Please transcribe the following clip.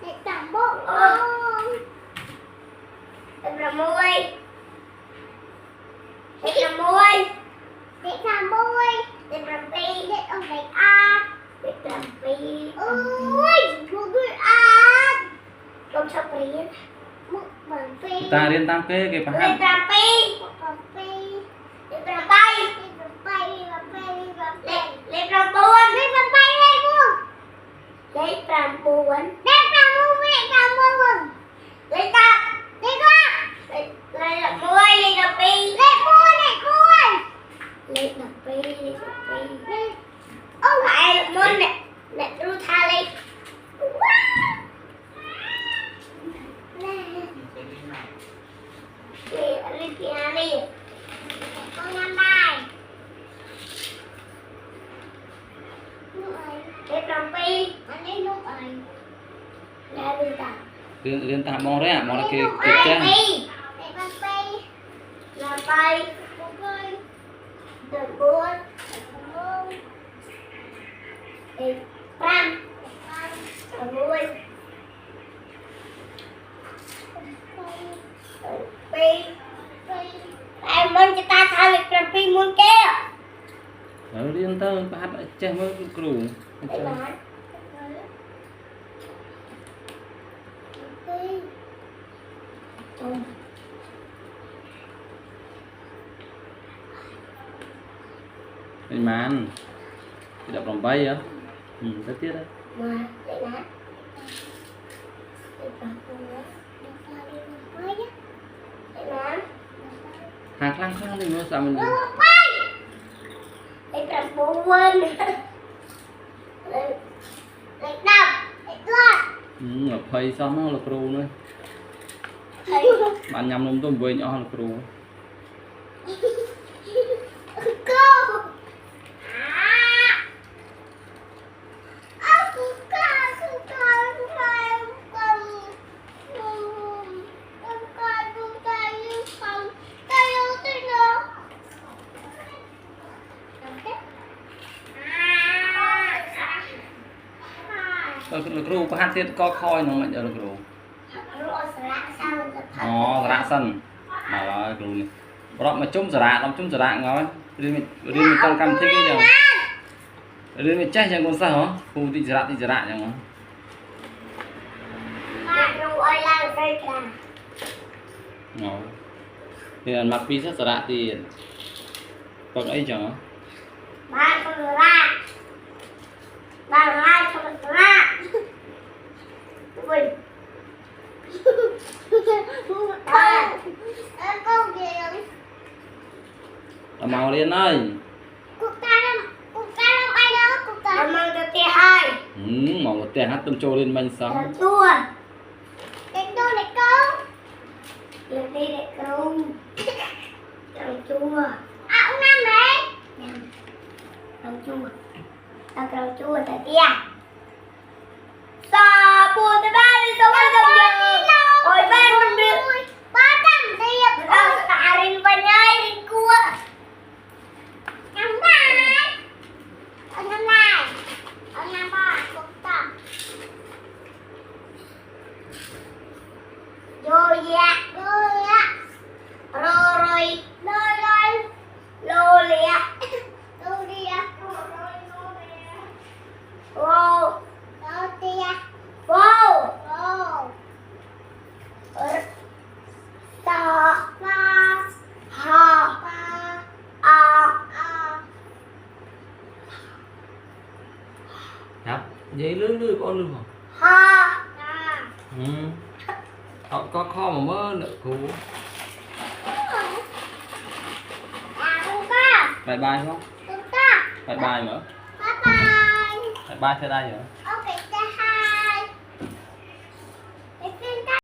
Để tạm bộ con. Để làm môi. Để làm môi. Để làm môi. Để làm pi. Để ông đánh ác. Để làm pi. Ôi, một người ác. Không sao pi. Một bằng pi. Ta riêng tam kê cái Để paham. làm pi. Một bằng pi. Để làm bay. Để làm bay. Để làm bay. Để làm buồn. Để làm bay lên buồn. Để làm buồn. Để làm buồn. Để làm buồn. Để ta. Để con. Để làm môi. Để làm pi. Để môi. Để môi. Để làm pi. Để làm pi. Ông lại làm môi nè. Nè đu tha lên. Lên kia đi. Con nhắm bài. Để làm pi. Anh ấy lúc ấy. Là đi ta. Riêng ta mong đấy à, mong là cái Để cha. làm pi. Làm bay. Để buồn. Để pram. Để vui. Pi. Em muốn cho ta thay việc làm pi muốn kia. Riêng ta paham cha mới cừu. Để nói. Anh man. Cái đập lòng bay á. Rất tiếc đấy. Mà để nói. Để nói. Hàng khăn khăn thì nó sao mình. Để làm buồn. Để đập. Để loạn. Ngập phây xong nó là cừu nữa. Bạn nhầm lông tôm với nhỏ là cừu. Cô. Là cừu có hát tiết có khoi nó mạnh là cừu. Rạ sân. Mà là cừu này. Rồi mà chung rạ ngồi. Riêng mình tao cầm thích cái nhờ. Riêng mình chắc chẳng còn sao hả? Khu tí rạ chẳng hả? Ngồi. Thì là mặt pi rất rạ thì có ấy chẳng hả? Ba con ra. Ba hai con ra. Ui. Con kìa. Màu liền ơi. Cục ta đâu bay đâu, cục ta. Làm mong cho tia hai. Màu một tiền hát tâm trô lên bánh sáng. Làm chua. Đánh đô này câu. Làm đi để câu. Làm chua. À ông Nam đấy. Làm chua. Làm chua tại tia. Sa buồn tới ba đi sống với đồng giờ. Ôi ba mình được. Ba tầm điệp. Tạ rình và nhai rình cua. Nhắm lại. Ông nhắm lại. Ông nhắm lại. Cục tầm. Rồi dạ. Rồi dạ. Rồi. Lô lìa. Vô. Vô. Sa. Ha. A. Dạ. Vậy lưới con lưới hả? Ha. Có kho mà mơ nợ cú. Bye bye không? Bye bye nữa. Bye bye. Bye bye thế đây hả?